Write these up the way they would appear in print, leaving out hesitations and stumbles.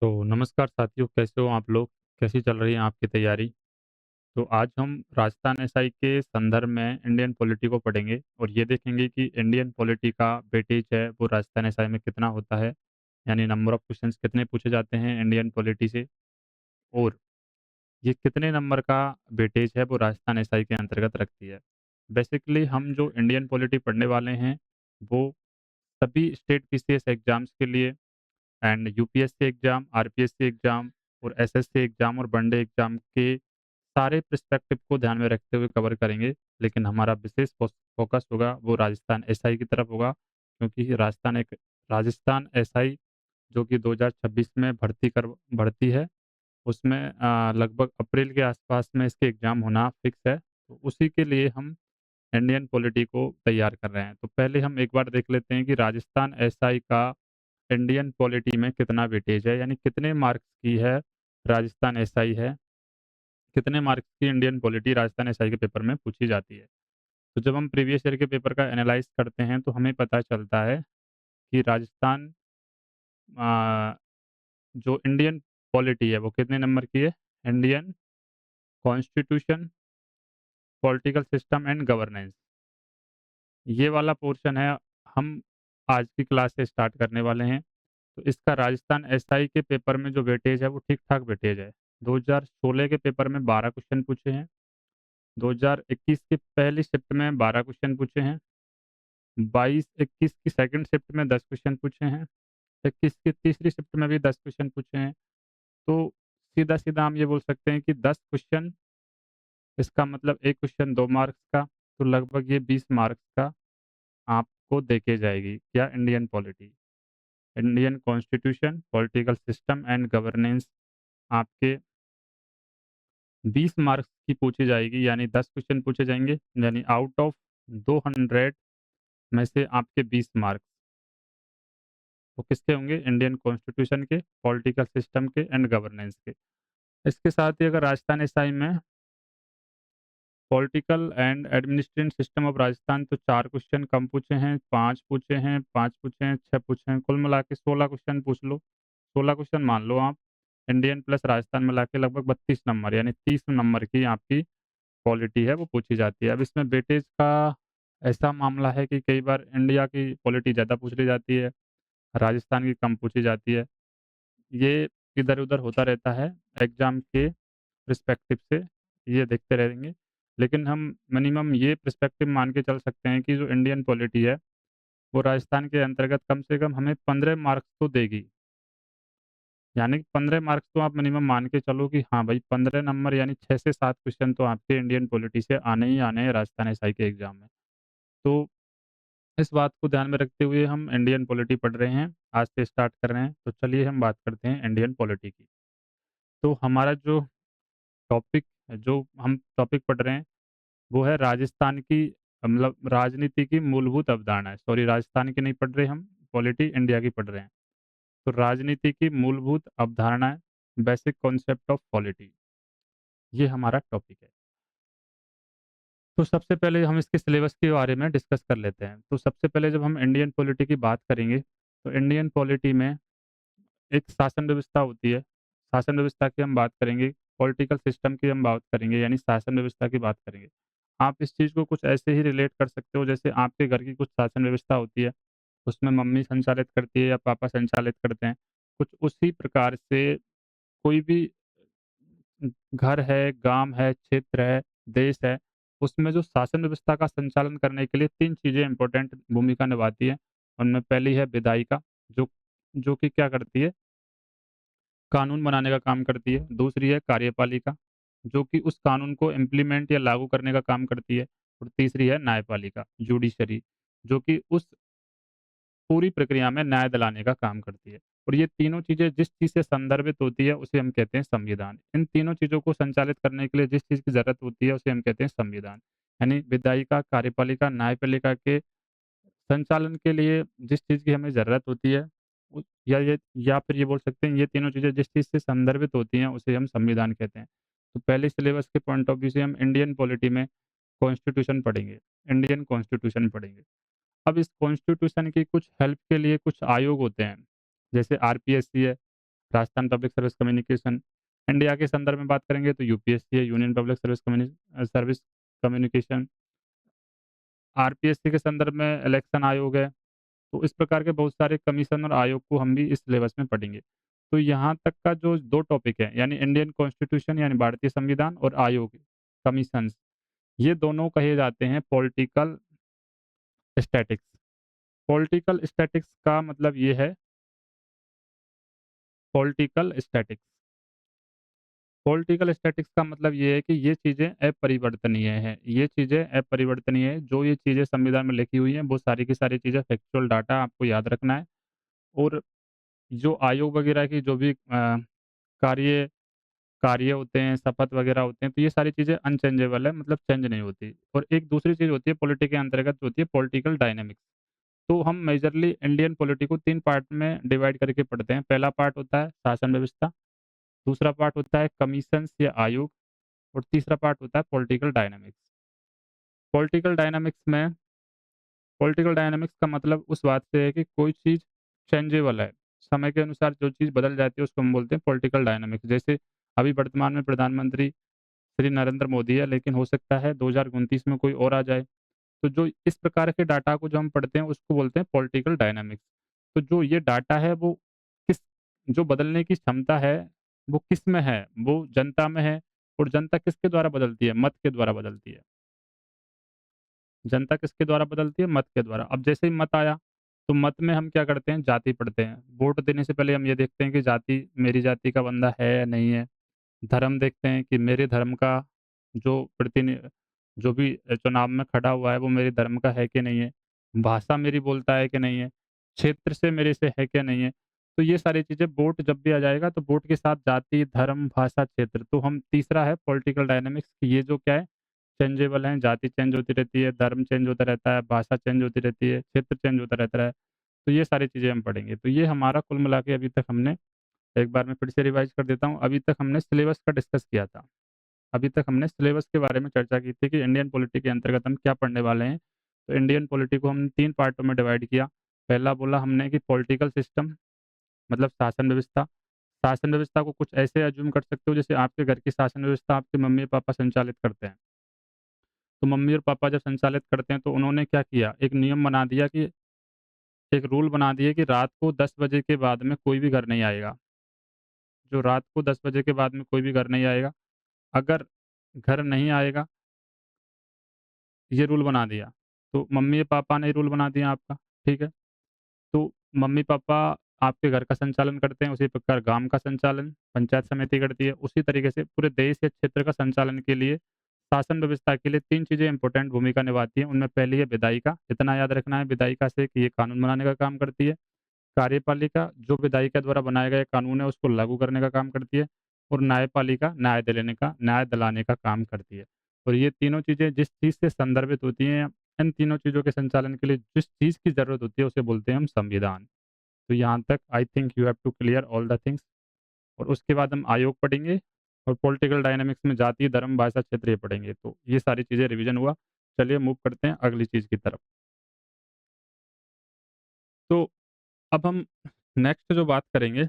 तो नमस्कार साथियों, कैसे हो आप लोग? कैसी चल रही है आपकी तैयारी? तो आज हम राजस्थान एसआई के संदर्भ में इंडियन पॉलिटी को पढ़ेंगे और ये देखेंगे कि इंडियन पॉलिटी का वेटेज है वो राजस्थान एसआई में कितना होता है, यानी नंबर ऑफ क्वेश्चंस कितने पूछे जाते हैं इंडियन पॉलिटी से, और ये कितने नंबर का वेटेज है वो राजस्थान एसआई के अंतर्गत रखती है। बेसिकली हम जो इंडियन पॉलिटी पढ़ने वाले हैं वो सभी स्टेट पीसीएस एग्जाम्स के लिए and UPSC exam, RPSC exam और एसएससी एग्जाम और वनडे एग्जाम के सारे पर्सपेक्टिव को ध्यान में रखते हुए कवर करेंगे। लेकिन हमारा विशेष फोकस होगा वो राजस्थान एसआई की तरफ होगा, क्योंकि राजस्थान एसआई जो कि 2026 में भर्ती है, उसमें लगभग अप्रैल के आसपास में इसके एग्जाम होना फिक्स है। तो उसी के लिए हम इंडियन पॉलिटी को तैयार कर रहे हैं। तो पहले हम एक बार देख लेते हैं कि राजस्थान एसआई का इंडियन पॉलिटी में कितना वेटेज है, यानी कितने मार्क्स की है राजस्थान एसआई है, कितने मार्क्स की इंडियन पॉलिटी राजस्थान एसआई के पेपर में पूछी जाती है। तो जब हम प्रीवियस ईयर के पेपर का एनालाइज करते हैं तो हमें पता चलता है कि राजस्थान आ, जो इंडियन पॉलिटी है वो कितने नंबर की है। Indian constitution, political system and governance, ये वाला पोर्शन है, हम आज की क्लास से स्टार्ट करने वाले हैं। तो इसका राजस्थान एसआई के पेपर में जो वेटेज है वो ठीक ठाक वेटेज है। 2016 के पेपर में 12 क्वेश्चन पूछे हैं, 2021 की पहली शिफ्ट में 12 क्वेश्चन पूछे हैं, 22-21 की सेकंड शिफ्ट में 10 क्वेश्चन पूछे हैं, 21 की तीसरी शिफ्ट में भी 10 क्वेश्चन पूछे हैं। तो सीधा सीधा हम ये बोल सकते हैं कि 10 क्वेश्चन, इसका मतलब एक क्वेश्चन 2 मार्क्स का, तो लगभग ये 20 मार्क्स का आपको देके जाएगी क्या, Indian polity, Indian constitution, political system and governance आपके 20 मार्क्स की पूछी जाएगी, यानी 10 क्वेश्चन पूछे जाएंगे, यानी आउट ऑफ 200 में से आपके 20 मार्क्स वो किसके होंगे, इंडियन कॉन्स्टिट्यूशन के, पॉलिटिकल सिस्टम के एंड गवर्नेंस के। इसके साथ ही अगर राजस्थान एसआई में political and administration system of Rajasthan, तो 4 क्वेश्चन कम पूछे हैं, 5 पूछे हैं, 5 पूछे हैं, 6 पूछे हैं, कुल मिला के 16 क्वेश्चन पूछ लो। 16 क्वेश्चन मान लो आप, इंडियन प्लस राजस्थान मिला के लगभग 32 नंबर, यानी 30 नंबर की आपकी पॉलिटी है वो पूछी जाती है। अब इसमें वेटेज का ऐसा मामला है कि कई बार इंडिया की पॉलिटी ज़्यादा पूछ ली जाती है, राजस्थान की कम पूछी जाती है। ये इधर-उधर होता रहता है एग्ज़ाम के पर्सपेक्टिव से, ये देखते रहेंगे। लेकिन हम मिनिमम ये पर्सपेक्टिव मान के चल सकते हैं कि जो इंडियन पॉलिटी है, वो राजस्थान के अंतर्गत कम से कम हमें 15 मार्क्स तो देगी। यानी 15 मार्क्स तो आप मिनिमम मान के चलो कि हाँ भाई, 15 नंबर यानी 6 से 7 क्वेश्चन तो आपके इंडियन पॉलिटी से आने ही आने हैं राजस्थान एसआई के एग्ज़ाम में। तो इस बात को ध्यान में रखते हुए हम इंडियन पॉलिटी पढ़ रहे हैं, आज से स्टार्ट कर रहे हैं। तो चलिए हम बात करते हैं इंडियन पॉलिटी की। तो हमारा जो टॉपिक जो हम टॉपिक पढ़ रहे हैं वो है राजस्थान की, मतलब राजनीति की मूलभूत अवधारणाएँ। सॉरी, राजस्थान की नहीं पढ़ रहे हम, पॉलिटी इंडिया की पढ़ रहे हैं। तो राजनीति की मूलभूत अवधारणाएँ, बेसिक कॉन्सेप्ट ऑफ पॉलिटी, ये हमारा टॉपिक है। तो सबसे पहले हम इसके सिलेबस के बारे में डिस्कस कर लेते हैं। तो सबसे पहले जब हम इंडियन पॉलिटी की बात करेंगे, तो इंडियन पॉलिटी में एक शासन व्यवस्था होती है। शासन व्यवस्था की हम बात करेंगे, पॉलिटिकल सिस्टम की हम बात करेंगे, यानी शासन व्यवस्था की बात करेंगे। आप इस चीज़ को कुछ ऐसे ही रिलेट कर सकते हो जैसे आपके घर की कुछ शासन व्यवस्था होती है, उसमें मम्मी संचालित करती है या पापा संचालित करते हैं। कुछ उसी प्रकार से कोई भी घर है, गाँव है, क्षेत्र है, देश है, उसमें जो शासन व्यवस्था का संचालन करने के लिए 3 चीज़ें इम्पोर्टेंट भूमिका निभाती हैं। उनमें पहली है विधायिका, जो जो कि क्या करती है, कानून बनाने का काम करती है। दूसरी है कार्यपालिका, जो कि उस कानून को इम्प्लीमेंट या लागू करने का काम करती है। और तीसरी है न्यायपालिका, जुडिशरी, जो कि उस पूरी प्रक्रिया में न्याय दिलाने का काम करती है। और ये तीनों चीज़ें जिस चीज़ से संदर्भित होती है उसे हम कहते हैं संविधान। इन तीनों चीज़ों को संचालित करने के लिए जिस चीज़ की ज़रूरत होती है उसे हम कहते हैं संविधान। यानी विधायिका, कार्यपालिका, न्यायपालिका के संचालन के लिए जिस चीज़ की हमें ज़रूरत होती है, उ या फिर ये बोल सकते हैं ये तीनों चीज़ें जिस चीज़ से संदर्भित होती हैं उसे हम संविधान कहते हैं। तो पहले सिलेबस के पॉइंट ऑफ व्यू से हम इंडियन पॉलिटी में कॉन्स्टिट्यूशन पढ़ेंगे, इंडियन कॉन्स्टिट्यूशन पढ़ेंगे। अब इस कॉन्स्टिट्यूशन की कुछ हेल्प के लिए कुछ आयोग होते हैं, जैसे आरपीएससी है, Rajasthan public service communication. India के संदर्भ में बात करेंगे तो यूपीएससी है, union public service communication. RPSC के संदर्भ में इलेक्शन आयोग है। तो इस प्रकार के बहुत सारे कमीशन और आयोग को हम भी इस सिलेबस में पढ़ेंगे। तो यहाँ तक का जो 2 टॉपिक है यानी इंडियन कॉन्स्टिट्यूशन यानी भारतीय संविधान और आयोग, कमीशंस, ये दोनों कहे जाते हैं पॉलिटिकल स्टैटिक्स। पॉलिटिकल स्टैटिक्स का मतलब ये है, पॉलिटिकल स्टैटिक्स पॉलिटिकल स्टैटिक्स का मतलब ये है कि ये चीज़ें अपरिवर्तनीय हैं। ये चीज़ें अपरिवर्तनीय है, जो ये चीज़ें संविधान में लिखी हुई हैं, वो सारी की सारी चीज़ें फैक्चुअल डाटा आपको याद रखना है। और जो आयोग वगैरह की जो भी कार्य कार्य होते हैं, शपथ वगैरह होते हैं, तो ये सारी चीज़ें अनचेंजेबल है, मतलब चेंज नहीं होती। और एक दूसरी चीज़ होती है पॉलिटी के अंतर्गत, जो होती है पॉलिटिकल डायनामिक्स। तो हम मेजरली इंडियन पॉलिटी को 3 पार्ट में डिवाइड करके पढ़ते हैं। पहला पार्ट होता है शासन व्यवस्था, दूसरा पार्ट होता है कमीशंस या आयोग, और तीसरा पार्ट होता है पॉलिटिकल डायनामिक्स। पॉलिटिकल डायनामिक्स में पॉलिटिकल डायनामिक्स का मतलब उस बात से है कि कोई चीज़ चेंजेबल है, समय के अनुसार जो चीज़ बदल जाती है उसको हम बोलते हैं पॉलिटिकल डायनामिक्स। जैसे अभी वर्तमान में प्रधानमंत्री श्री नरेंद्र मोदी है, लेकिन हो सकता है 2029 में कोई और आ जाए। तो जो इस प्रकार के डाटा को जो हम पढ़ते हैं उसको बोलते हैं पॉलिटिकल डायनामिक्स। तो जो ये डाटा है वो किस जो बदलने की क्षमता है वो किस में है? वो जनता में है। और जनता किसके द्वारा बदलती है? मत के द्वारा बदलती है। जनता किसके द्वारा बदलती है? मत के द्वारा। अब जैसे ही मत आया, तो मत में हम क्या करते हैं? जाति पढ़ते हैं। वोट देने से पहले हम ये देखते हैं कि जाति मेरी जाति का बंदा है या नहीं है। धर्म देखते हैं कि मेरे धर्म का जो प्रतिनि जो भी चुनाव में खड़ा हुआ है वो मेरे धर्म का है कि नहीं है। भाषा मेरी बोलता है कि नहीं है। क्षेत्र से मेरे से है क्या नहीं है। तो ये सारी चीज़ें वोट जब भी आ जाएगा तो वोट के साथ जाति, धर्म, भाषा, क्षेत्र, तो हम तीसरा है पॉलिटिकल डायनामिक्स, ये जो क्या है चेंजेबल है, जाति चेंज होती रहती है, धर्म चेंज होता रहता है, भाषा चेंज होती रहती है, क्षेत्र चेंज होता रहता है। तो ये सारी चीज़ें हम पढ़ेंगे। तो ये हमारा कुल मिला के अभी तक हमने, एक बार मैं फिर से रिवाइज़ कर देता हूँ, अभी तक हमने सिलेबस का डिस्कस किया था। अभी तक हमने सिलेबस के बारे में चर्चा की थी कि इंडियन पॉलिटी के अंतर्गत हम क्या पढ़ने वाले हैं। तो इंडियन पॉलिटी को हम 3 पार्टों में डिवाइड किया। पहला बोला हमने कि पॉलिटिकल सिस्टम मतलब शासन व्यवस्था। शासन व्यवस्था को कुछ ऐसे अज़्यूम कर सकते हो जैसे आपके घर की शासन व्यवस्था आपके मम्मी-पापा संचालित करते हैं। तो मम्मी और पापा जब संचालित करते हैं तो उन्होंने क्या किया, एक नियम बना दिया कि एक रूल बना दिए कि रात को 10 बजे के बाद में कोई भी घर नहीं आएगा। जो रात को 10 बजे के बाद में कोई भी घर नहीं आएगा। अगर घर नहीं आएगा, ये रूल बना दिया। तो मम्मी-पापा ने रूल बना दिया आपका, ठीक है? तो मम्मी-पापा आपके घर का संचालन करते हैं, उसी प्रकार गाँव का संचालन पंचायत समिति करती है। उसी तरीके से पूरे देश या क्षेत्र का संचालन के लिए, शासन व्यवस्था के लिए 3 चीज़ें इम्पोर्टेंट भूमिका निभाती हैं। उनमें पहली है विधायिका, इतना याद रखना है विधायिका से कि ये कानून बनाने का काम करती है। कार्यपालिका, जो विधायिका द्वारा बनाया गया कानून है उसको लागू करने का काम करती है। और न्यायपालिका, न्याय दिलाने का काम करती है। और ये तीनों चीज़ें जिस चीज़ से संदर्भित होती हैं, इन तीनों चीज़ों के संचालन के लिए जिस चीज़ की ज़रूरत होती है उसे बोलते हैं हम संविधान। तो यहाँ तक I think you have to clear all the things. और उसके बाद हम आयोग पढ़ेंगे और पॉलिटिकल डायनामिक्स में जाति, धर्म, भाषा, क्षेत्र ये पढ़ेंगे। तो ये सारी चीज़ें रिवीजन हुआ। चलिए मूव करते हैं अगली चीज़ की तरफ। तो अब हम नेक्स्ट जो बात करेंगे,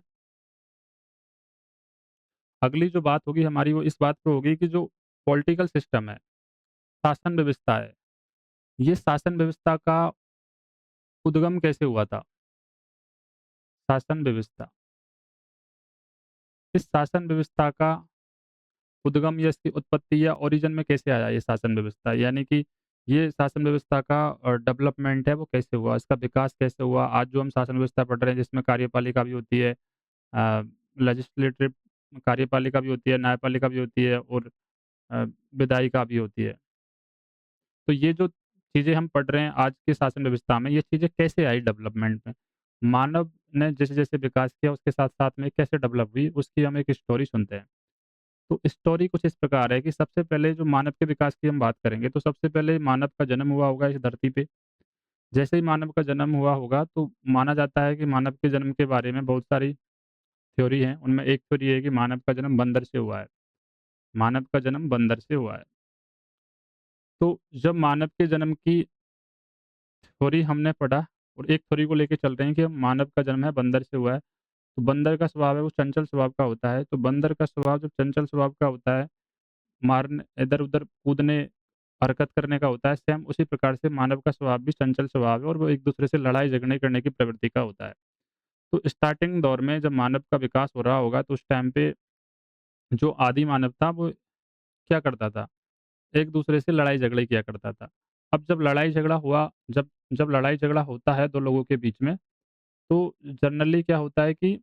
अगली जो बात होगी हमारी वो इस बात पे होगी कि जो पॉलिटिकल सिस्टम है, शासन व्यवस्था है, ये शासन व्यवस्था का उद्गम कैसे हुआ था? शासन व्यवस्था। इस शासन व्यवस्था का उद्गम या इसकी उत्पत्ति या ओरिजिन में कैसे आया ये शासन व्यवस्था? यानी कि ये शासन व्यवस्था का डेवलपमेंट है वो कैसे हुआ? इसका विकास कैसे हुआ? आज जो हम शासन व्यवस्था पढ़ रहे हैं जिसमें कार्यपालिका भी होती है, लेजिस्लेटिव कार्यपालिका भी होती है, न्यायपालिका भी होती है और अ, विधायिका भी होती है। तो ये जो चीज़ें हम पढ़ रहे हैं आज की शासन व्यवस्था में, ये चीज़ें कैसे आई डेवलपमेंट में? मानव ने जैसे-जैसे विकास किया उसके साथ-साथ में कैसे डेवलप हुई, उसकी हम एक स्टोरी सुनते हैं। तो स्टोरी कुछ इस प्रकार है कि सबसे पहले जो मानव के विकास की हम बात करेंगे, तो सबसे पहले मानव का जन्म हुआ होगा इस धरती पे। जैसे ही मानव का जन्म हुआ होगा, तो माना जाता है कि मानव के जन्म के बारे में बहुत सारी थ्योरी हैं। उनमें एक थ्योरी है कि मानव का जन्म बंदर से हुआ है। मानव का जन्म बंदर से हुआ है। तो जब मानव के जन्म की थ्योरी हमने पढ़ा और एक थ्योरी को लेके चल रहे हैं कि मानव का जन्म है बंदर से हुआ है। तो बंदर का स्वभाव है वो चंचल स्वभाव का होता है, तो बंदर का स्वभाव जब चंचल स्वभाव का होता है, मारने इधर-उधर कूदने, हरकत करने का होता है, सेम उसी प्रकार से मानव का स्वभाव भी चंचल स्वभाव है और वो एक-दूसरे से लड़ाई-झगड़े करने की प्रवृत्ति का होता है। तो स्टार्टिंग दौर में जब मानव का विकास हो रहा होगा, तो उस टाइम पे जो आदि मानव था, वो क्या करता था? एक-दूसरे से लड़ाई-झगड़े किया करता था। अब जब लड़ाई-झगड़ा हुआ जब जब लड़ाई-झगड़ा होता है 2 लोगों के बीच में, तो जनरली क्या होता है कि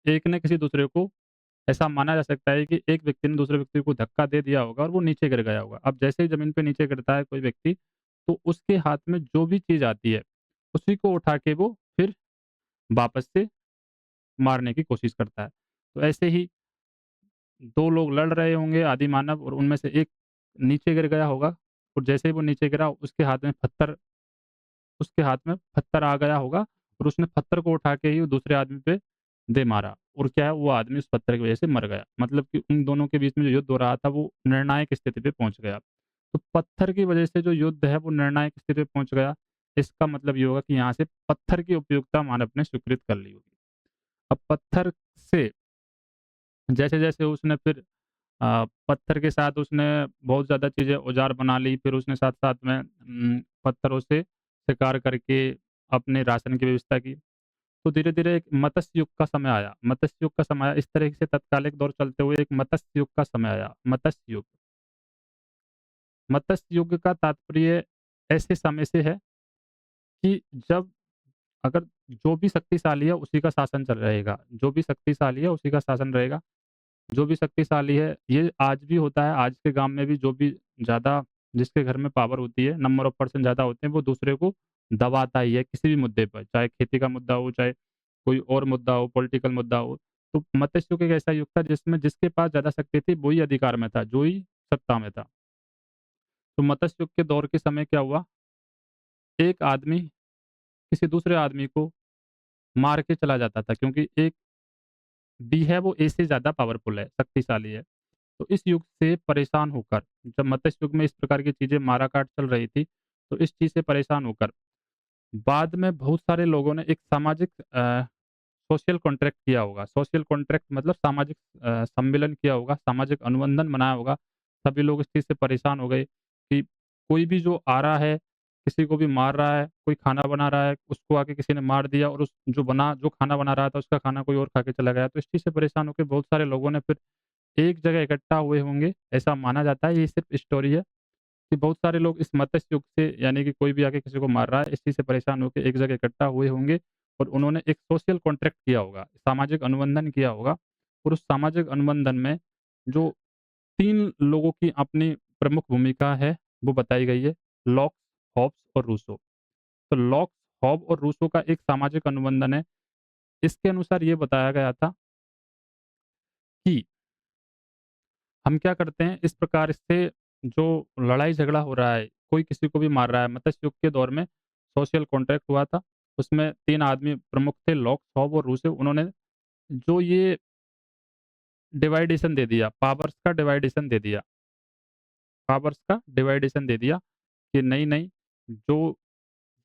एक ने किसी दूसरे को ऐसा माना जा सकता है कि एक व्यक्ति ने दूसरे व्यक्ति को धक्का दे दिया होगा और वो नीचे गिर गया होगा। अब जैसे ही ज़मीन पे नीचे गिरता है कोई व्यक्ति, तो उसके हाथ में जो भी चीज़ आती है, उसी को उठा के वो फिर वापस से मारने की कोशिश करता है। तो ऐसे ही 2 लोग लड़ रहे होंगे आदिमानव और उनमें से एक नीचे गिर गया होगा और जैसे ही वो नीचे गिरा उसके हाथ में पत्थर आ गया होगा और उसने पत्थर को उठा के ही वो दूसरे आदमी पे दे मारा और क्या है वो आदमी उस पत्थर की वज़ह से मर गया। मतलब कि उन दोनों के बीच में जो युद्ध हो रहा था वो निर्णायक स्थिति पे पहुँच गया। तो पत्थर की वज़ह से जो युद्ध है वो निर्णायक स्थिति पे पहुँच गया। इसका मतलब ये होगा कि यहाँ से पत्थर की उपयोगिता मानव ने स्वीकृत कर ली होगी। अब पत्थर से जैसे-जैसे उसने फिर पत्थर के साथ उसने बहुत ज़्यादा चीज़ें औज़ार बना ली, फिर उसने साथ-साथ में पत्थरों से शिकार करके अपने राशन की व्यवस्था की। तो धीरे-धीरे एक मत्स्य युग का समय आया। मत्स्य युग का समय आया, इस तरह से तत्कालिक दौर चलते हुए एक मत्स्य युग का समय आया। मत्स्य युग। मत्स्य युग का तात्पर्य ऐसे समय से है कि जब अगर जो भी शक्तिशाली है उसी का शासन चल रहेगा। जो भी शक्तिशाली है उसी का शासन रहेगा। जो भी शक्तिशाली है, ये आज भी होता है, आज के गाँव में भी जो भी ज़्यादा जिसके घर में पावर होती है, नंबर ऑफ पर्सन ज़्यादा होते हैं, वो दूसरे को दबाता ही है किसी भी मुद्दे पर, चाहे खेती का मुद्दा हो, चाहे कोई और मुद्दा हो, पॉलिटिकल मुद्दा हो। तो मत्स्य युग एक ऐसा युग था जिसमें जिसके पास ज़्यादा शक्ति थी, वो ही अधिकार में था, जो ही सत्ता में था। तो मत्स्य युग के दौर के समय क्या हुआ, एक आदमी किसी दूसरे आदमी को मार के चला जाता था क्योंकि एक बी है वो ए से ज़्यादा पावरफुल है, शक्तिशाली है। तो इस युग से परेशान होकर जब मत्स्य युग में इस प्रकार की चीज़ें मारा-काट चल रही थी, तो इस चीज़ से परेशान होकर बाद में बहुत सारे लोगों ने एक सामाजिक सोशल कॉन्ट्रैक्ट किया होगा। सोशल कॉन्ट्रैक्ट मतलब सामाजिक सम्मेलन किया होगा, सामाजिक अनुबंधन बनाया होगा। सभी लोग इस चीज़ से परेशान हो गए कि कोई भी जो आ रहा है, किसी को भी मार रहा है, कोई खाना बना रहा है, उसको आके किसी ने मार दिया और उस जो खाना बना रहा था, उसका खाना कोई और खा के चला गया। तो इस चीज़ से परेशान होके बहुत सारे लोगों ने फिर एक जगह इकट्ठा हुए होंगे, ऐसा माना जाता है, ये सिर्फ़ स्टोरी है कि बहुत सारे लोग इस मत्स्य युग से यानी कि कोई भी आके किसी को मार रहा है, इस चीज़ से परेशान होके एक जगह इकट्ठा हुए होंगे और उन्होंने एक सोशल कॉन्ट्रैक्ट किया होगा, सामाजिक अनुबंधन किया होगा और उस सामाजिक अनुबंधन में जो 3 लोगों की अपनी प्रमुख भूमिका है, वो बताई गई है, लॉक्स, हॉब्स और रूसो। तो लॉक्स, हॉब और रूसो का एक सामाजिक अनुबंधन है, इसके अनुसार ये बताया गया था कि हम क्या करते हैं, इस प्रकार से जो लड़ाई-झगड़ा हो रहा है, कोई किसी को भी मार रहा है, मत्स्य युग के दौर में सोशल कॉन्ट्रैक्ट हुआ था। उसमें 3 आदमी प्रमुख थे, लॉक, सौब और रूसो। उन्होंने जो ये डिवाइडेशन दे दिया, पावर्स का डिवाइडेशन दे दिया कि नहीं-नहीं, जो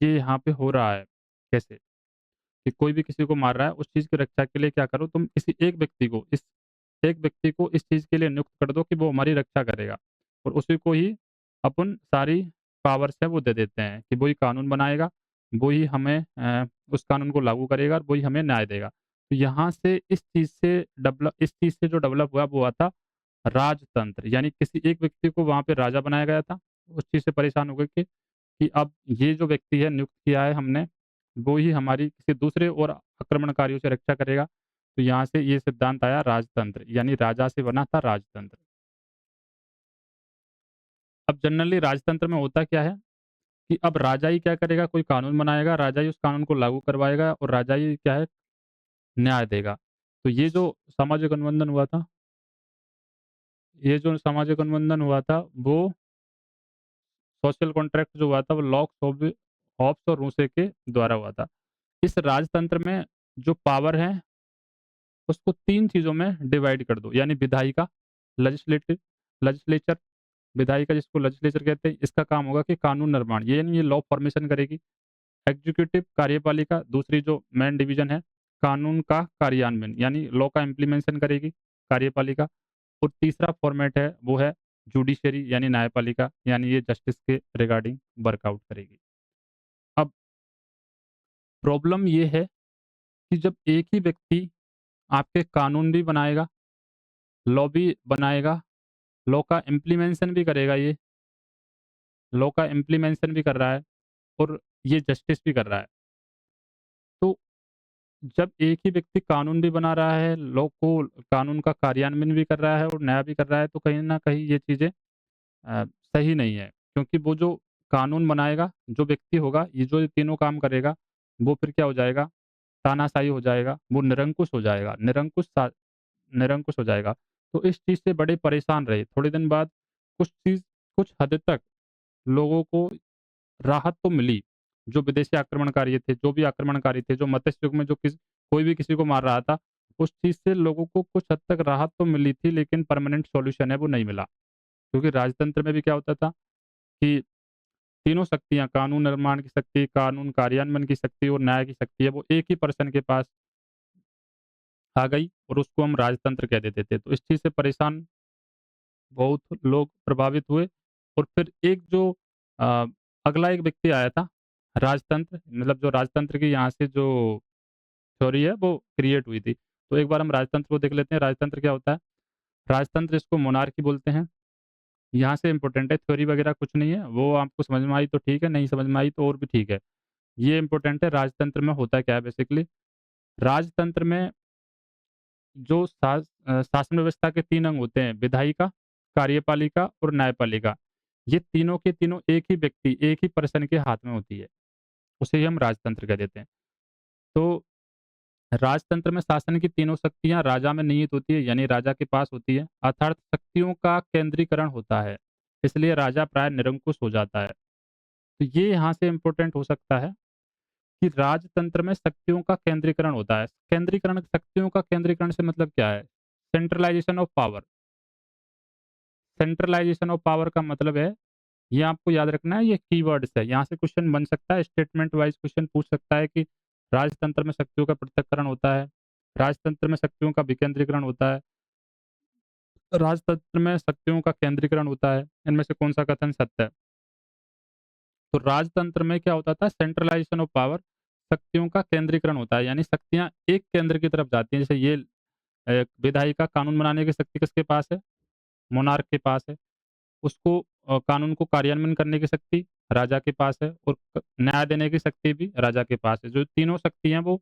ये यहाँ पे हो रहा है, कैसे? कि कोई भी किसी को मार रहा है, उस चीज़ की रक्षा के लिए क्या करो तुम किसी एक व्यक्ति को इस चीज़ के लिए नियुक्त कर दो कि वो हमारी रक्षा करेगा और उसी को ही अपन सारी पावर्स है वो दे देते हैं कि वो ही कानून बनाएगा, वो ही हमें उस कानून को लागू करेगा और वो ही हमें न्याय देगा। तो यहाँ से इस चीज़ से जो डेवलप हुआ वो हुआ था राजतंत्र, यानी किसी एक व्यक्ति को वहाँ पे राजा बनाया गया था। उस चीज़ से परेशान हो गए कि अब ये जो व्यक्ति है नियुक्त किया है हमने, वो ही हमारी किसी दूसरे और आक्रमणकारियों से रक्षा करेगा। तो यहाँ से ये सिद्धांत आया राजतंत्र, यानी राजा से बना था राजतंत्र। अब जनरली राजतंत्र में होता क्या है कि अब राजा ही क्या करेगा, कोई कानून बनाएगा, राजा ही उस कानून को लागू करवाएगा और राजा ही क्या है, न्याय देगा। तो ये जो सामाजिक अनुबंधन हुआ था, वो सोशल कॉन्ट्रैक्ट जो हुआ था, वो हॉब्स और रूसे के द्वारा हुआ था। इस राजतंत्र में जो पावर है, उसको 3 चीज़ों में डिवाइड कर दो, यानी विधायिका, लेजिस्लेटिव लेजिस्लेचर, विधायिका जिसको लेजिस्लेचर कहते हैं, इसका काम होगा कि कानून निर्माण, ये यानी ये लॉ फॉर्मेशन करेगी। एग्जीक्यूटिव कार्यपालिका, दूसरी जो मेन डिवीज़न है, कानून का कार्यान्वयन यानी लॉ का इम्प्लीमेंटेशन करेगी कार्यपालिका। और तीसरा फॉर्मेट है वो है जुडिशरी यानी न्यायपालिका, यानी ये जस्टिस के रिगार्डिंग वर्कआउट करेगी। अब प्रॉब्लम ये है कि जब एक ही व्यक्ति आपके कानून भी बनाएगा, लॉ भी बनाएगा, लॉ का इम्प्लीमेंटेशन भी करेगा, ये लॉ का इम्प्लीमेंटेशन भी कर रहा है और ये जस्टिस भी कर रहा है। तो जब एक ही व्यक्ति कानून भी बना रहा है, लॉ को कानून का कार्यान्वयन भी कर रहा है और न्याय भी कर रहा है, तो कहीं न कहीं ये चीज़ें सही नहीं है। क्योंकि वो जो कानून बनाएगा, जो व्यक्ति होगा, ये जो ये तीनों काम करेगा, वो फिर क्या हो जाएगा, तानाशाही हो जाएगा, वो निरंकुश हो जाएगा, निरंकुश हो जाएगा। तो इस चीज़ से बड़े परेशान रहे। थोड़े दिन बाद कुछ हद तक लोगों को राहत तो मिली। जो विदेशी आक्रमणकारी थे, जो भी आक्रमणकारी थे, जो मत्स्य युग में जो कोई भी किसी को मार रहा था, उस चीज़ से लोगों को कुछ हद तक राहत तो मिली थी, लेकिन परमानेंट सॉल्यूशन है वो नहीं मिला। क्योंकि राजतंत्र में भी क्या होता था कि तीनों शक्तियाँ, कानून निर्माण की शक्ति, कानून कार्यान्वयन की शक्ति और न्याय की शक्ति है, वो एक ही पर्सन के पास आ गई और उसको हम राजतंत्र कह देते थे। तो इस चीज़ से परेशान बहुत लोग प्रभावित हुए और फिर एक जो अ, अगला एक व्यक्ति आया था, राजतंत्र मतलब जो राजतंत्र की यहाँ से जो थ्योरी है वो क्रिएट हुई थी। तो एक बार हम राजतंत्र को देख लेते हैं, राजतंत्र क्या होता है? राजतंत्र इसको मोनार्की बोलते हैं। यहाँ से इम्पोर्टेंट है, थ्योरी वगैरह कुछ नहीं है, वो आपको समझ में आई तो ठीक है, नहीं समझ में आई तो और भी ठीक है। ये इम्पोर्टेंट है राजतंत्र में होता क्या है बेसिकली। राजतंत्र में जो शासन व्यवस्था के 3 अंग होते हैं, विधायिका, कार्यपालिका और न्यायपालिका। ये तीनों के तीनों एक ही व्यक्ति, एक ही पर्सन के हाथ में होती है। उसे ही हम राजतंत्र कह देते हैं। तो राजतंत्र में शासन की तीनों शक्तियाँ राजा में निहित होती है, यानी राजा के पास होती है, अर्थात शक्तियों का केंद्रीकरण होता है। इसलिए राजा प्राय निरंकुश हो जाता है। तो ये यहाँ से इम्पोर्टेंट हो सकता है कि राजतंत्र में शक्तियों का केंद्रीकरण होता है। केंद्रीकरण शक्तियों का केंद्रीकरण से मतलब क्या है? सेंट्रलाइज़ेशन ऑफ पावर। सेंट्रलाइज़ेशन ऑफ पावर का मतलब है, ये आपको याद रखना है, ये कीवर्ड्स है। यहाँ से क्वेश्चन बन सकता है, स्टेटमेंट वाइज़ क्वेश्चन पूछ सकता है कि राजतंत्र में शक्तियों का पृथक्करण होता है, राजतंत्र में शक्तियों का विकेंद्रीकरण होता है, राजतंत्र में शक्तियों का केंद्रीकरण होता है, इनमें से कौन-सा कथन सत्य है? तो राजतंत्र में क्या होता था, सेंट्रलाइज़ेशन ऑफ पावर, शक्तियों का केंद्रीकरण होता है, यानी शक्तियाँ एक केंद्र की तरफ जाती हैं। जैसे ये विधायिका कानून बनाने की शक्ति किसके पास है? मोनार्क के पास है। उसको कानून को कार्यान्वयन करने की शक्ति राजा के पास है और न्याय देने की शक्ति भी राजा के पास है। जो तीनों शक्ति हैं वो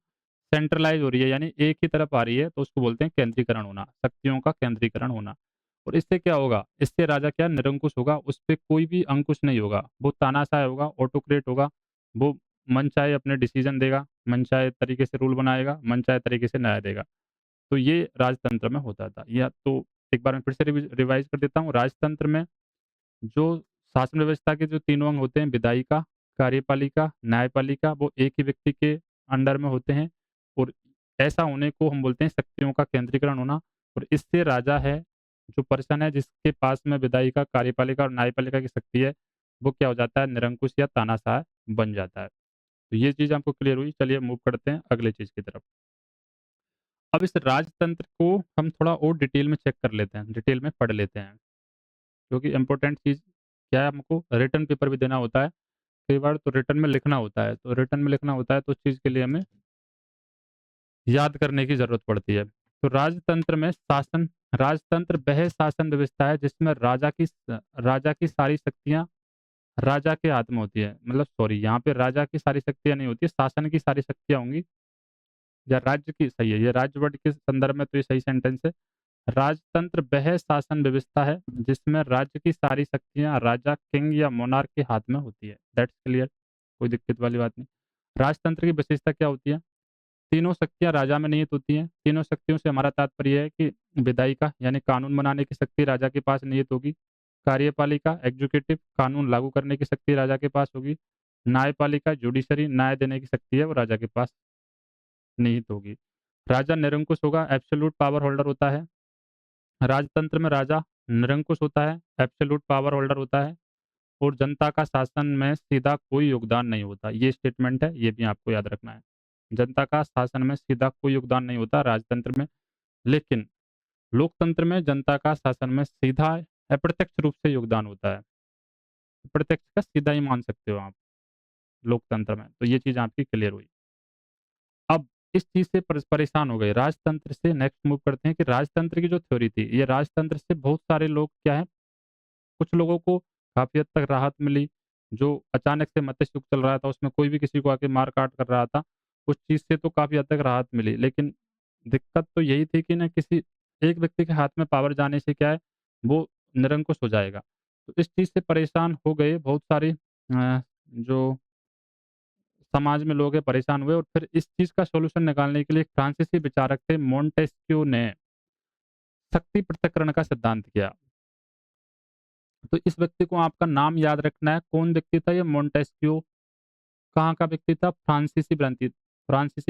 सेंट्रलाइज़ हो रही है, यानी एक ही तरफ आ रही है, तो उसको बोलते हैं केंद्रीकरण होना, शक्तियों का केंद्रीकरण होना। और इससे क्या होगा? इससे राजा क्या निरंकुश होगा, उस पे कोई भी अंकुश नहीं होगा। वो तानाशाह होगा, ऑटोक्रेट होगा, वो मनचाहे अपने डिसीज़न देगा, मनचाहे तरीके से रूल बनाएगा, मनचाहे तरीके से न्याय देगा। तो ये राजतंत्र में होता था। या तो एक बार मैं फिर से रिवाइज़ कर देता हूँ। राजतंत्र में जो शासन व्यवस्था के जो तीनों अंग होते हैं, विधायिका, कार्यपालिका, न्यायपालिका, वो एक ही व्यक्ति के अंडर में होते हैं और ऐसा होने को हम बोलते हैं शक्तियों का केंद्रीकरण होना। और इससे राजा है, जो पर्सन है जिसके पास में विधायिका, कार्यपालिका और न्यायपालिका की शक्ति है, वो क्या हो जाता है, निरंकुश या तानाशाह बन जाता है। तो ये चीज़ आपको क्लियर हुई। चलिए मूव करते हैं अगले चीज़ की तरफ। अब इस राजतंत्र को हम थोड़ा और डिटेल में चेक कर लेते हैं, डिटेल में पढ़ लेते हैं। क्योंकि इम्पोर्टेंट चीज़ क्या है, हमको रिटन पेपर भी देना होता है। कई बार तो रिटन में लिखना होता है, तो रिटन में लिखना होता है तो उस चीज़ के लिए हमें याद करने की ज़रूरत पड़ती है। तो राजतंत्र वह शासन व्यवस्था है जिसमें राजा की सारी शक्तियाँ राजा के हाथ में होती है। मतलब सॉरी, यहाँ पे राजा की सारी शक्तियाँ नहीं होती है, शासन की सारी शक्तियाँ होंगी, या राज्य की, सही है, ये राज्य वर्ड के संदर्भ में तो ये सही सेंटेंस है। राजतंत्र वह शासन व्यवस्था है जिसमें राज्य की सारी शक्तियाँ राजा, किंग या मोनार्क के हाथ में होती है। दैट्स क्लियर, कोई दिक्कत वाली बात नहीं। राजतंत्र की विशेषता क्या होती है? तीनों शक्तियाँ राजा में निहित होती हैं। तीनों शक्तियों से हमारा तात्पर्य है कि विधायिका यानी कानून बनाने की शक्ति राजा के पास निहित होगी। कार्यपालिका एग्जीक्यूटिव कानून लागू करने की शक्ति राजा के पास होगी। न्यायपालिका जुडिशरी न्याय देने की शक्ति है वो राजा के पास निहित होगी। राजा निरंकुश होगा, एब्सोल्यूट पावर होल्डर होता है। राजतंत्र में राजा निरंकुश होता है, एब्सोल्यूट पावर होल्डर होता है और जनता का शासन में सीधा कोई योगदान नहीं होता। ये स्टेटमेंट है, ये भी आपको याद रखना है। जनता का शासन में सीधा कोई योगदान नहीं होता राजतंत्र में, लेकिन लोकतंत्र में जनता का शासन में सीधा अप्रत्यक्ष रूप से योगदान होता है। प्रत्यक्ष का सीधा ही मान सकते हो आप लोकतंत्र में। तो ये चीज़ आपकी क्लियर हुई। अब इस चीज़ से परेशान हो गए, राजतंत्र से नेक्स्ट मूव करते हैं कि राजतंत्र की जो थ्योरी थी, ये राजतंत्र से बहुत सारे लोग क्या है, कुछ लोगों को काफ़ी हद तक राहत मिली, जो अचानक से मत्स्य युग चल रहा था, उसमें कोई भी किसी को आके मार-काट कर रहा था, उस चीज़ से तो काफ़ी हद तक राहत मिली। लेकिन दिक्कत तो यही थी कि ना किसी एक व्यक्ति के हाथ में पावर जाने से क्या है, वो निरंकुश हो जाएगा। तो इस चीज़ से परेशान हो गए बहुत सारे जो समाज में लोग हैं परेशान हुए और फिर इस चीज़ का सॉल्यूशन निकालने के लिए एक फ्रांसीसी विचारक थे मोंटेस्क्यू ने शक्ति पृथक्करण का सिद्धांत किया। तो इस व्यक्ति को आपका नाम याद रखना है, कौन व्यक्ति था ये मोंटेस्क्यू, कहाँ का व्यक्ति था? फ्रांसीसी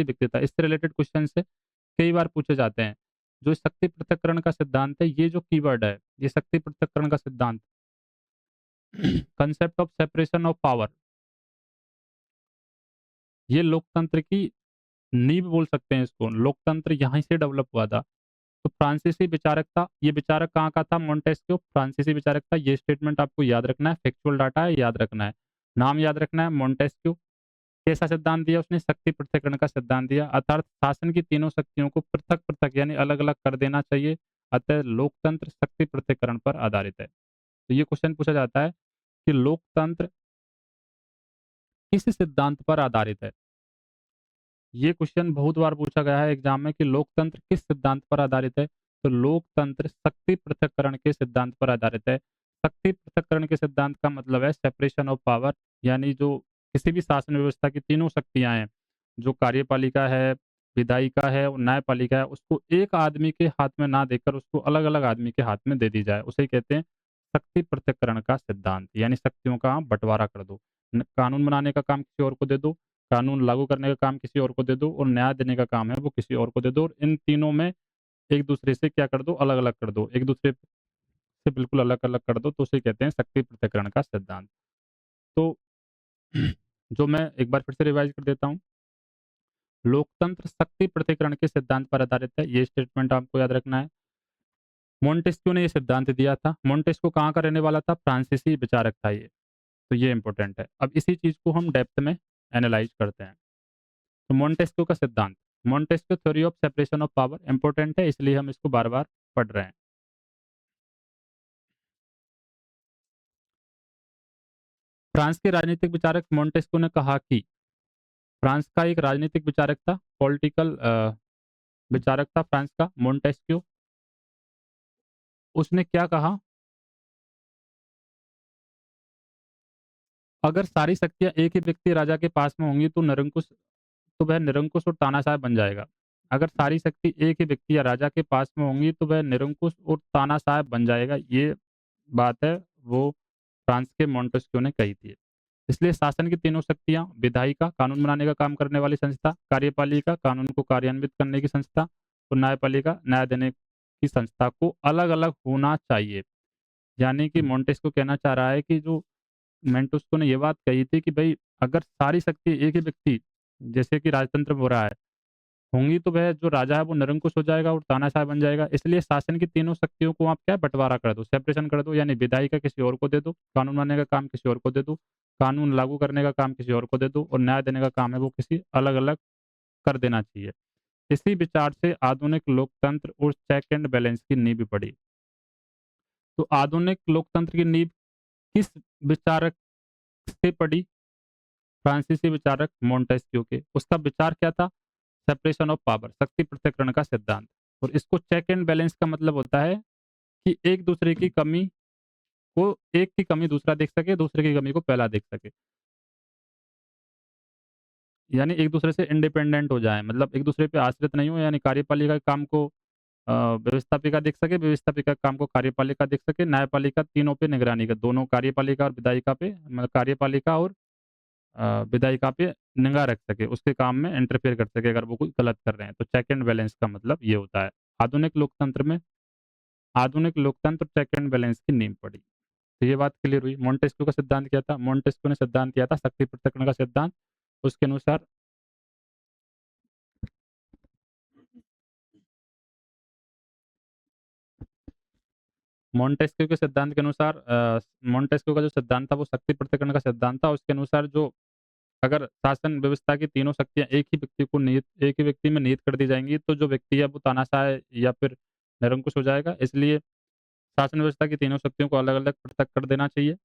व्यक्ति था। इससे रिलेटेड क्वेश्चन से कई बार पूछे जाते हैं। जो शक्ति पृथक्करण का सिद्धांत है, ये जो कीवर्ड है, ये शक्ति पृथक्करण का सिद्धांत concept of separation of power, ये लोकतंत्र की नींव बोल सकते हैं इसको। लोकतंत्र यहीं से डेवलप हुआ था। तो फ्रांसीसी विचारक था, ये विचारक कहाँ का था? मोंटेस्क्यू फ्रांसीसी विचारक था। ये स्टेटमेंट आपको याद रखना है, फैक्चुअल डाटा है, याद रखना है। नाम याद रखना है मोंटेस्क्यू। कैसा सिद्धांत दिया उसने? शक्ति पृथक्करण का सिद्धांत दिया, अर्थात शासन की तीनों शक्तियों को पृथक-पृथक यानी अलग-अलग कर देना चाहिए। अतः लोकतंत्र शक्ति पृथक्करण पर आधारित है। तो ये क्वेश्चन पूछा जाता है कि लोकतंत्र किस सिद्धांत पर आधारित है? ये क्वेश्चन बहुत बार पूछा गया है एग्जाम में कि लोकतंत्र किस सिद्धांत पर आधारित है? तो लोकतंत्र शक्ति पृथक्करण के सिद्धांत पर आधारित है। शक्ति पृथक्करण के सिद्धांत का मतलब है सेपरेशन ऑफ पावर, यानी जो किसी भी शासन व्यवस्था की तीनों शक्तियाँ हैं, जो कार्यपालिका है, विधायिका है और न्यायपालिका है, उसको एक आदमी के हाथ में ना देकर उसको अलग-अलग आदमी के हाथ में दे दी जाए। उसे कहते हैं शक्ति पृथक्करण का सिद्धांत, यानी शक्तियों का आप बँटवारा कर दो। कानून बनाने का काम किसी और को दे दो, कानून लागू करने का काम किसी और को दे दो और न्याय देने का काम है वो किसी और को दे दो और इन तीनों में एक-दूसरे से क्या कर दो? अलग-अलग कर दो। एक-दूसरे से बिल्कुल अलग-अलग कर दो, तो उसे कहते हैं शक्ति पृथक्करण का सिद्धांत। तो जो मैं एक बार फिर से रिवाइज़ कर देता हूँ। लोकतंत्र शक्ति पृथक्करण के सिद्धांत पर आधारित है, ये स्टेटमेंट आपको याद रखना है। मोंटेस्क्यू ने ये सिद्धांत दिया था। मोंटेस्क्यू कहाँ का रहने वाला था? फ्रांसीसी विचारक था ये। तो ये इम्पोर्टेंट है। अब इसी चीज़ को हम डेप्थ में एनालाइज़ करते हैं। तो मोंटेस्क्यू का सिद्धांत, Montesquieu theory of separation of power important है, इसलिए हम इसको बार-बार पढ़ रहे हैं। फ्रांस के राजनीतिक विचारक मोंटेस्क्यू ने कहा कि फ्रांस का एक राजनीतिक विचारक था, पॉलिटिकल विचारक था फ्रांस का मोंटेस्क्यू। उसने क्या कहा? अगर सारी शक्तियाँ एक ही व्यक्ति राजा के पास में होंगी तो वह निरंकुश और तानाशाह बन जाएगा। अगर सारी शक्ति एक ही व्यक्ति या राजा के पास में होंगी तो वह निरंकुश और तानाशाह बन जाएगा। ये बात है वो फ्रांस के मोंटेस्क्यू ने कही थी। इसलिए शासन की तीनों शक्तियाँ, विधायिका कानून बनाने का काम करने वाली संस्था, कार्यपालिका कानून को कार्यान्वित करने की संस्था और न्यायपालिका न्याय देने की संस्था को अलग-अलग होना चाहिए। यानी कि मोंटेस्क्यू कहना चाह रहा है कि जो मोंटेस्क्यू ने ये बात कही थी कि भई अगर सारी शक्ति एक ही व्यक्ति जैसे कि राजतंत्र में हो रहा है, होंगी तो वह जो राजा है वो निरंकुश हो जाएगा और तानाशाह बन जाएगा। इसलिए शासन की तीनों शक्तियों को आप क्या बँटवारा कर दो, सेपरेशन कर दो, यानी विधायिका किसी और को दे दो, कानून बनाने का काम किसी और को दे दो, कानून लागू करने का काम किसी और को दे दो और न्याय देने का काम है वो किसी अलग-अलग कर देना चाहिए। इसी विचार से आधुनिक लोकतंत्र और चेक एंड बैलेंस की नींव पड़ी। तो आधुनिक लोकतंत्र की नींव किस विचारक से पड़ी? फ्रांसीसी विचारक मोंटेस्क्यू के। उसका विचार क्या था? सेपरेशन ऑफ पावर, शक्ति पृथक्करण का सिद्धांत। और इसको चेक एंड बैलेंस का मतलब होता है कि एक दूसरे की कमी को एक की कमी दूसरा देख सके, दूसरे की कमी को पहला देख सके। यानी एक दूसरे से इंडिपेंडेंट हो जाएँ, मतलब एक दूसरे पे आश्रित नहीं हो, यानी कार्यपालिका के काम को व्यवस्थापिका देख सके, व्यवस्थापिका के काम को कार्यपालिका देख सके, न्यायपालिका तीनों पे निगरानी करे, दोनों कार्यपालिका और विधायिका पे मतलब कार्यपालिका और विधायिका पे निगाह रख सके, उसके काम में इंटरफेयर कर सके अगर वो कुछ गलत कर रहे हैं। तो चेक एंड बैलेंस का मतलब ये होता है। आधुनिक लोकतंत्र में आधुनिक लोकतंत्र चेक एंड बैलेंस की नींव पड़ी। तो ये बात क्लियर हुई। मोंटेस्क्यू का सिद्धांत क्या था? मोंटेस्क्यू ने सिद्धांत दिया था शक्ति पृथक्करण का सिद्धांत। उसके अनुसार मोंटेस्क्यू के सिद्धांत के अनुसार मोंटेस्क्यू का जो सिद्धांत था वो शक्ति पृथक्करण का सिद्धांत था। उसके अनुसार जो अगर शासन व्यवस्था की तीनों शक्तियाँ एक ही व्यक्ति में निहित कर दी जाएँगी, तो जो व्यक्ति है वो तानाशाह या फिर निरंकुश हो जाएगा। इसलिए शासन व्यवस्था की तीनों शक्तियों को अलग-अलग पृथक कर देना चाहिए।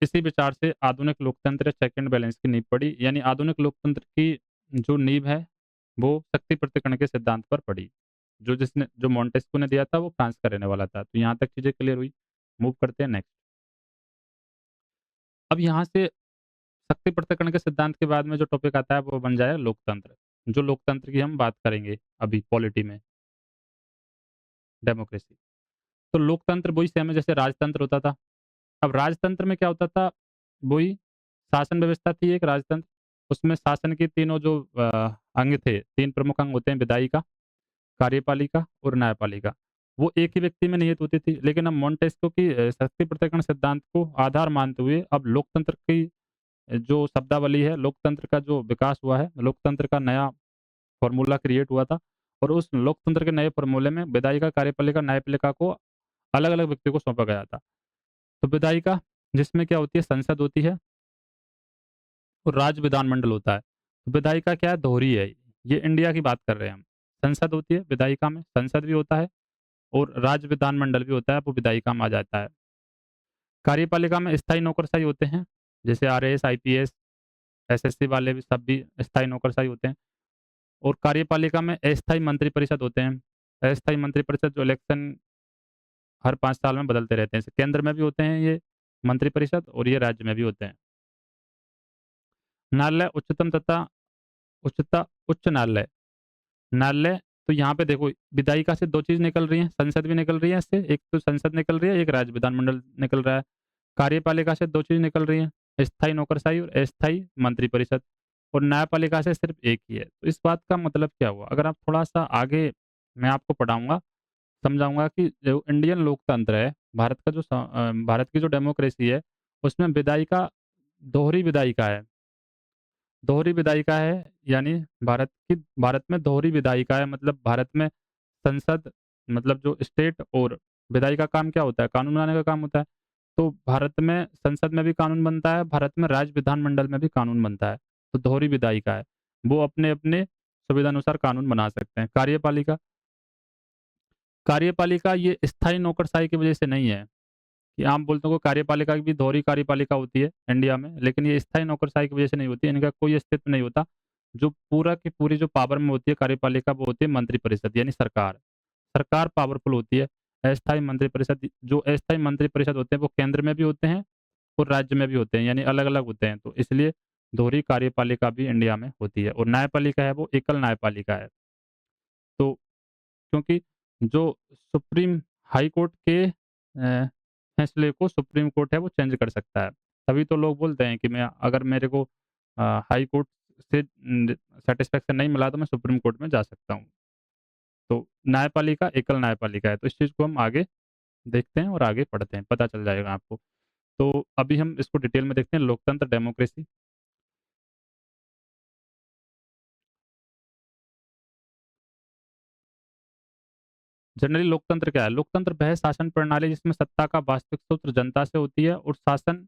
इसी विचार से आधुनिक लोकतंत्र चेक एंड बैलेंस की नींव पड़ी, यानी आधुनिक लोकतंत्र की जो नींव है, वो शक्ति पृथक्करण के सिद्धांत पर पड़ी। जो मोंटेस्क्यू ने दिया था, वो फ्रांस का रहने वाला था। तो यहाँ तक चीज़ें क्लियर हुई। मूव करते हैं नेक्स्ट। अब यहाँ से शक्ति पृथक्करण के सिद्धांत के बाद में जो टॉपिक आता है, वो बन जाएगा लोकतंत्र। जो लोकतंत्र की हम बात करेंगे अभी पॉलिटी में, डेमोक्रेसी। तो लोकतंत्र वही सेम है जैसे राजतंत्र होता था। अब राजतंत्र में क्या होता था, वही शासन व्यवस्था थी एक राजतंत्र। उसमें शासन के तीनों जो अंग थे, 3 प्रमुख अंग होते हैं, विधायिका, कार्यपालिका और न्यायपालिका। वो एक ही व्यक्ति में निहित होती थी। लेकिन अब मोंटेस्क्यू की शक्ति पृथक्करण सिद्धांत को आधार मानते हुए अब लोकतंत्र की जो शब्दावली है, लोकतंत्र का जो विकास हुआ है, लोकतंत्र का नया फ़ॉर्मूला क्रिएट हुआ था और उस लोकतंत्र के नए फ़ॉर्मूले में विधायिका, कार्यपालिका, न्यायपालिका को अलग-अलग व्यक्तियों को सौंपा गया था। तो विधायिका जिसमें क्या होती है, संसद होती है और राज्य विधानमंडल होता है। तो विधायिका क्या है, दोहरी है। ये इंडिया की बात कर रहे हैं हम। संसद होती है विधायिका में, संसद भी होता है और राज्य विधानमंडल भी होता है, वो विधायिका में आ जाता है। कार्यपालिका में स्थायी नौकरशाही होते हैं, जैसे आरएएस, आईपीएस, एसएससी वाले भी सब भी स्थायी नौकरशाही होते हैं। और कार्यपालिका में अस्थायी मंत्रिपरिषद होते हैं। अस्थायी मंत्रिपरिषद जो इलेक्शन हर 5 साल में बदलते रहते हैं। जैसे केंद्र में भी होते हैं ये मंत्रिपरिषद और ये राज्य में भी होते हैं। न्यायालय उच्चतम तथा उच्च न्यायालय। न्यायालय तो यहाँ पे देखो विधायिका से 2 चीज़ निकल रही हैं, संसद भी निकल रही है इससे, एक तो संसद निकल रही है, एक राज्य विधानमंडल निकल रहा है। कार्यपालिका से 2 चीज़ निकल रही हैं, स्थायी नौकरशाही और अस्थायी मंत्रिपरिषद और न्यायपालिका से सिर्फ़ एक ही है। तो इस बात का मतलब क्या हुआ? अगर आप थोड़ा-सा आगे मैं आपको पढ़ाऊँगा, समझाऊँगा कि जो इंडियन लोकतंत्र है, भारत की जो डेमोक्रेसी है, उसमें विधायिका दोहरी विधायिका है। दोहरी विधायिका है, यानी भारत में दोहरी विधायिका है, मतलब भारत में संसद मतलब जो स्टेट और विधायिका का काम क्या होता है? कानून बनाने का काम होता है। तो भारत में संसद में भी कानून बनता है, भारत में राज्य विधानमंडल में भी कानून बनता है। तो दोहरी विधायिका है। वो अपने-अपने सुविधानुसार कानून बना सकते हैं। कार्यपालिका ये स्थायी नौकरशाही की वजह से नहीं है। कि आम बोलते हैं कार्यपालिका की भी दोहरी कार्यपालिका होती है इंडिया में, लेकिन ये स्थायी नौकरशाही की वजह से नहीं होती है, इनका कोई अस्तित्व नहीं होता। जो पूरा की पूरी जो पावर में होती है कार्यपालिका, वो होती है मंत्रिपरिषद यानी सरकार। सरकार पावरफुल होती है। अस्थायी मंत्रिपरिषद होते हैं, वो केंद्र में भी होते हैं और राज्य में भी होते हैं, यानी अलग-अलग होते हैं। तो इसलिए दोहरी कार्यपालिका भी इंडिया में होती है और न्यायपालिका है वो एकल न्यायपालिका है। तो क्योंकि जो सुप्रीम हाई कोर्ट के फैसले को सुप्रीम कोर्ट है वो चेंज कर सकता है। तभी तो लोग बोलते हैं कि मैं अगर मेरे को हाई कोर्ट से सैटिस्फैक्शन नहीं मिला तो मैं सुप्रीम कोर्ट में जा सकता हूँ। तो न्यायपालिका एकल न्यायपालिका है। तो इस चीज़ को हम आगे देखते हैं और आगे पढ़ते हैं, पता चल जाएगा आपको। तो अभी हम इसको डिटेल में देखते हैं लोकतंत्र, डेमोक्रेसी। जनरली लोकतंत्र क्या है? लोकतंत्र वह शासन प्रणाली जिसमें सत्ता का वास्तविक सूत्र जनता से होती है और शासन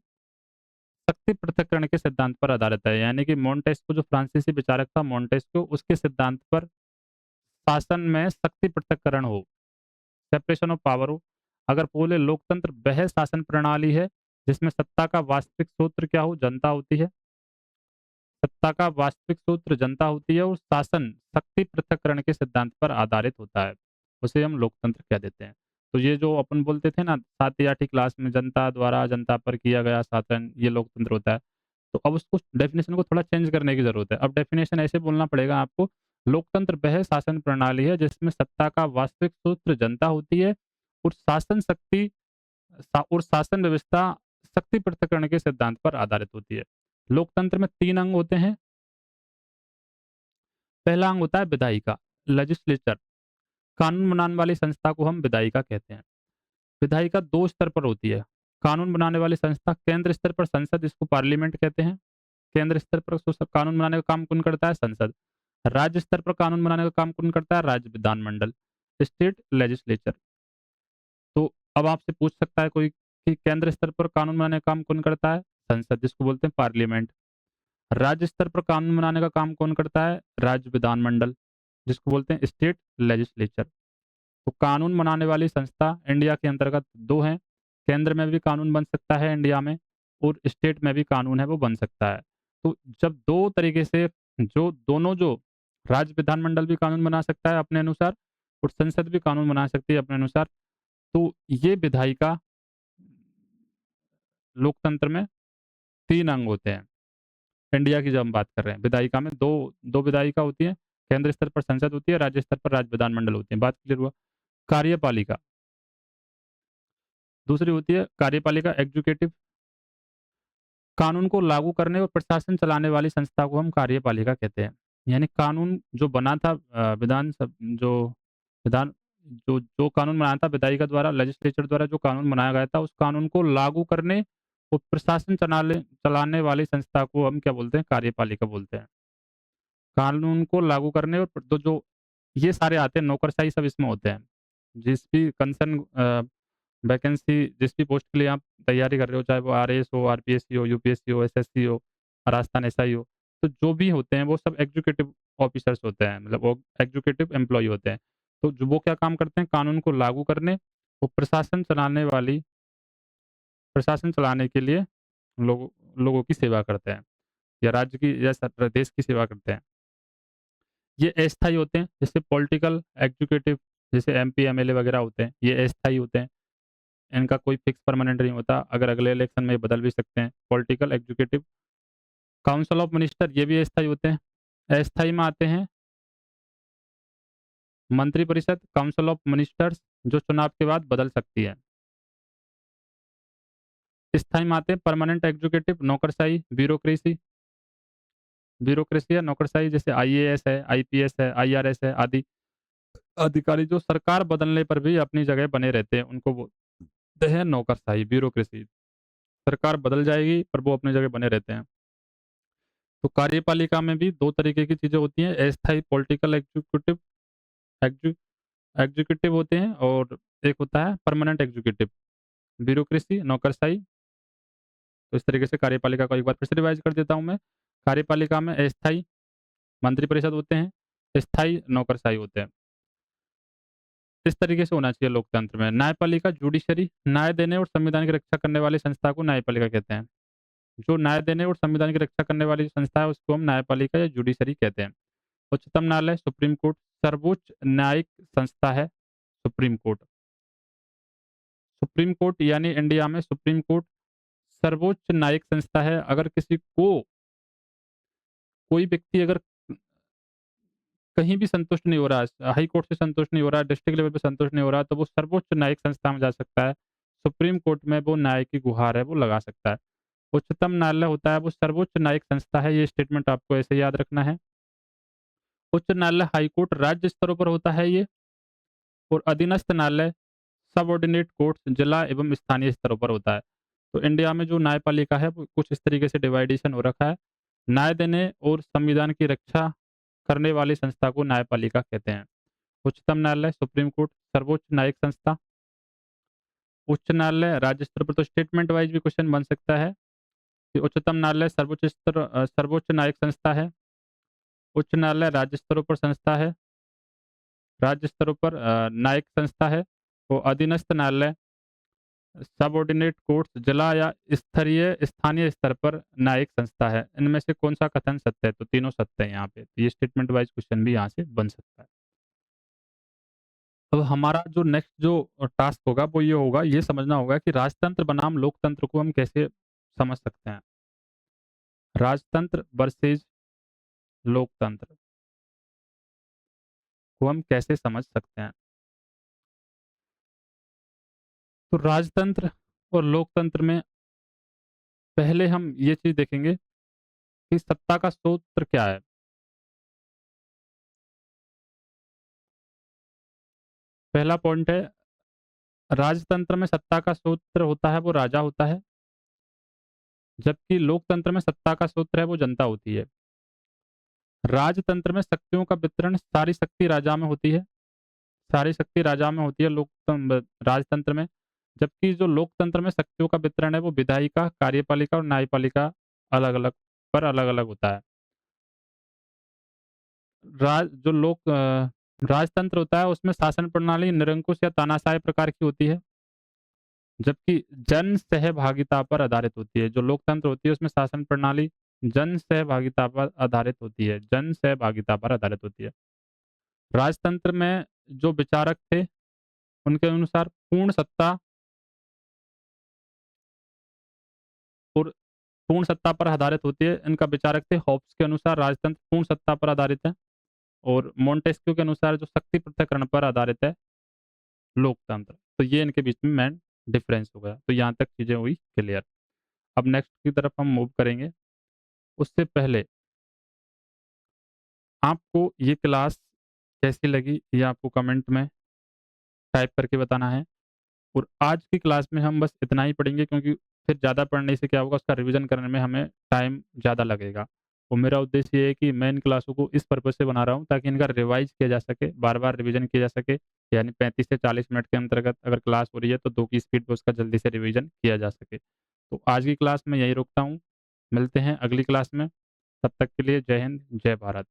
शक्ति पृथक्करण के सिद्धांत पर आधारित है। यानी कि मोंटेस्क्यू जो फ्रांसीसी विचारक था मोंटेस्क्यू, उसके सिद्धांत पर शासन में शक्ति पृथक्करण हो, सेपरेशन ऑफ पावर हो। अगर बोले लोकतंत्र वह शासन प्रणाली है जिसमें सत्ता का वास्तविक सूत्र क्या हो, जनता होती है। सत्ता का वास्तविक सूत्र जनता होती है और शासन शक्ति पृथक्करण के सिद्धांत पर आधारित होता है। उसे हम लोकतंत्र कह देते हैं। तो ये जो अपन बोलते थे ना 7वीं 8वीं क्लास में, जनता द्वारा जनता पर किया गया शासन, ये लोकतंत्र होता है। तो अब उसको डेफ़िनेशन को थोड़ा चेंज करने की ज़रूरत है। अब डेफ़िनेशन ऐसे बोलना पड़ेगा आपको, लोकतंत्र वह शासन प्रणाली है जिसमें सत्ता का वास्तविक सूत्र जनता होती है और शासन व्यवस्था शक्ति पृथक्करण के सिद्धांत पर आधारित होती है। लोकतंत्र में 3 अंग होते हैं। पहला अंग होता है विधायिका, लेजिस्लेचर। कानून बनाने वाली संस्था को हम विधायिका कहते हैं। विधायिका 2 स्तर पर होती है। कानून बनाने वाली संस्था केंद्र स्तर पर संसद, इसको पार्लियामेंट कहते हैं। केंद्र स्तर पर कानून बनाने का काम कौन करता है? संसद। राज्य स्तर पर कानून बनाने का काम कौन करता है? राज्य विधानमंडल, स्टेट लेजिस्लेचर। तो अब आपसे पूछ सकता है कोई कि केंद्र स्तर पर कानून बनाने का काम कौन करता है? संसद, जिसको बोलते हैं पार्लियामेंट। राज्य स्तर पर कानून बनाने का काम कौन करता है? राज्य विधानमंडल, जिसको बोलते हैं स्टेट लेजिस्लेचर। तो कानून बनाने वाली संस्था इंडिया के अंतर्गत 2 हैं। केंद्र में भी कानून बन सकता है इंडिया में, और स्टेट में भी कानून है वो बन सकता है। तो जब 2 तरीके से जो राज्य विधानमंडल भी कानून बना सकता है अपने अनुसार, और संसद भी कानून बना सकती है अपने अनुसार, तो ये विधायिका लोकतंत्र में 3 अंग होते हैं। इंडिया की जब हम बात कर रहे हैं, विधायिका में 2 विधायिका होती हैं, केंद्र स्तर पर संसद होती है, राज्य स्तर पर राज्य विधानमंडल होती है। बात क्लियर हुआ? कार्यपालिका, दूसरी होती है कार्यपालिका एग्जीक्यूटिव, कानून को लागू करने और प्रशासन चलाने वाली संस्था को हम कार्यपालिका कहते हैं। यानी कानून जो बना था विधान जो कानून बनाया था विधायिका द्वारा, लेजिस्लेचर द्वारा जो कानून बनाया गया था, उस कानून को लागू करने और प्रशासन चलाने चलाने वाली संस्था को हम क्या बोलते हैं? कार्यपालिका बोलते हैं। कानून को लागू करने और तो जो ये सारे आते हैं, नौकरशाही सब इसमें होते हैं। जिस भी वैकेंसी, जिस भी पोस्ट के लिए आप तैयारी कर रहे हो, चाहे वो आरएएस हो, आरपीएससी हो, यूपीएससी हो, एसएससी हो, राजस्थान एसआई हो, तो जो भी होते हैं वो सब एग्जीक्यूटिव ऑफिसर्स होते हैं, मतलब वो एग्जीक्यूटिव एम्प्लॉयी होते हैं। तो जो वो क्या काम करते हैं? कानून को लागू करने और प्रशासन चलाने के लिए लोगों लोगों की सेवा करते हैं, या राज्य की या देश की सेवा करते हैं। ये अस्थायी होते हैं, जैसे पॉलिटिकल एग्जीक्यूटिव, जैसे एमपी एमएलए वगैरह होते हैं, ये अस्थायी होते हैं। इनका कोई फिक्स परमानेंट नहीं होता, अगर अगले इलेक्शन में ये बदल भी सकते हैं। Political executive, council of minister, ये भी अस्थायी होते हैं। अस्थायी में आते हैं मंत्रिपरिषद, काउंसिल ऑफ मिनिस्टर्स, जो चुनाव के बाद बदल सकती है। स्थायी में आते हैं परमानेंट एग्जीक्यूटिव, नौकरशाही, ब्यूरोक्रेसी या नौकरशाही, जैसे आईएएस है, आईपीएस है, आईआरएस है आदि अधिकारी जो सरकार बदलने पर भी अपनी जगह बने रहते हैं, उनको बोलते हैं नौकरशाही, ब्यूरोक्रेसी। सरकार बदल जाएगी पर वो अपनी जगह बने रहते हैं। तो कार्यपालिका में भी 2 तरीके की चीजें होती हैं, अस्थायी पॉलिटिकल एग्जू एग्जीक्यूटिव होते हैं, और एक होता है परमानेंट एग्जीक्यूटिव, ब्यूरोक्रेसी, नौकरशाही। तो इस तरीके से कार्यपालिका को एक बार फिर से रिवाइज कर देता हूँ मैं। कार्यपालिका में अस्थायी मंत्रिपरिषद होते हैं, स्थायी नौकरशाही होते हैं। इस तरीके से होना चाहिए लोकतंत्र में। न्यायपालिका, जुडिशरी, न्याय देने और संविधान की रक्षा करने वाली संस्था को न्यायपालिका कहते हैं। जो न्याय देने और संविधान की रक्षा करने वाली संस्था है उसको हम न्यायपालिका या जुडिशरी कहते हैं। उच्चतम न्यायालय, सुप्रीम कोर्ट, सर्वोच्च न्यायिक संस्था है सुप्रीम कोर्ट। सुप्रीम कोर्ट यानी इंडिया में सुप्रीम कोर्ट सर्वोच्च न्यायिक संस्था है। अगर किसी को कोई व्यक्ति अगर कहीं भी संतुष्ट नहीं हो रहा है, हाई कोर्ट से संतुष्ट नहीं हो रहा है, डिस्ट्रिक्ट लेवल पे संतुष्ट नहीं हो रहा है, तो वो सर्वोच्च न्यायिक संस्था में जा सकता है। सुप्रीम कोर्ट में वो न्याय की गुहार है वो लगा सकता है। उच्चतम न्यायालय होता है वो सर्वोच्च न्यायिक संस्था है, ये स्टेटमेंट आपको ऐसे याद रखना है। उच्च न्यायालय, हाई कोर्ट राज्य स्तरों पर होता है ये, और अधीनस्थ न्यायालय सबऑर्डिनेट कोर्ट्स जिला एवं स्थानीय स्तरों पर होता है। तो इंडिया में जो न्यायपालिका है वो कुछ इस तरीके से डिवाइडेशन हो रखा है। न्याय देने और संविधान की रक्षा करने वाली संस्था को न्यायपालिका कहते हैं। उच्चतम न्यायालय, सुप्रीम कोर्ट, सर्वोच्च न्यायिक संस्था। उच्च न्यायालय राज्य स्तर पर, तो स्टेटमेंट वाइज भी क्वेश्चन बन सकता है कि उच्चतम न्यायालय सर्वोच्च न्यायिक संस्था है। उच्च न्यायालय राज्य स्तरों पर संस्था है, राज्य स्तरों पर न्यायिक संस्था है। वो अधीनस्थ न्यायालय सबऑर्डिनेट कोर्ट्स जिला या स्तरीय स्थानीय स्तर पर न्यायिक संस्था है। इनमें से कौन सा कथन सत्य है? तो तीनों सत्य है यहाँ पे। तो ये स्टेटमेंट वाइज क्वेश्चन भी यहाँ से बन सकता है। अब हमारा जो नेक्स्ट जो टास्क होगा वो ये होगा, ये समझना होगा कि राजतंत्र बनाम लोकतंत्र को हम कैसे समझ सकते हैं। राजतंत्र वर्सेज लोकतंत्र को हम कैसे समझ सकते हैं? तो राजतंत्र और लोकतंत्र में पहले हम ये चीज देखेंगे कि सत्ता का सूत्र क्या है। पहला पॉइंट है, राजतंत्र में सत्ता का सूत्र होता है वो राजा होता है, जबकि लोकतंत्र में सत्ता का सूत्र है वो जनता होती है। राजतंत्र में शक्तियों का वितरण, सारी शक्ति राजा में होती है, सारी शक्ति राजा में होती है राजतंत्र में, जबकि जो लोकतंत्र में शक्तियों का वितरण है वो विधायिका, कार्यपालिका और न्यायपालिका अलग-अलग अलग-अलग होता है। राजतंत्र होता है उसमें शासन प्रणाली निरंकुश या तानाशाही प्रकार की होती है, जबकि जन सहभागिता पर आधारित होती है। जो लोकतंत्र होती है उसमें शासन प्रणाली जन सहभागिता पर आधारित होती है, जन सहभागिता पर आधारित होती है। राजतंत्र में जो विचारक थे, उनके अनुसार पुर पूर्ण सत्ता पर आधारित होती है। इनका विचारक थे हॉब्स के अनुसार राजतंत्र पूर्ण सत्ता पर आधारित है और मोंटेस्क्यू के अनुसार जो शक्ति पृथक्करण पर आधारित है लोकतंत्र। तो ये इनके बीच में मेन डिफरेंस हो गया। तो यहाँ तक चीज़ें हुई क्लियर। अब नेक्स्ट की तरफ हम मूव करेंगे। उससे पहले आपको ये क्लास कैसी लगी ये आपको कमेंट में टाइप करके बताना है। और आज की क्लास में हम बस इतना ही पढ़ेंगे क्योंकि फिर ज़्यादा पढ़ने से क्या होगा उसका रिवीजन करने में हमें टाइम ज़्यादा लगेगा। और मेरा उद्देश्य ये है कि मैं इन क्लासों को इस पर्पज़ से बना रहा हूँ ताकि इनका रिवाइज़ किया जा सके, बार-बार रिवीजन किया जा सके। यानी 35 से 40 मिनट के अंतर्गत अगर क्लास हो रही है तो 2 की स्पीड पे उसका जल्दी से रिवीजन किया जा सके। तो आज की क्लास मैं यहीं रोकता हूँ। मिलते हैं अगली क्लास में। तब तक के लिए जय हिंद, जय भारत।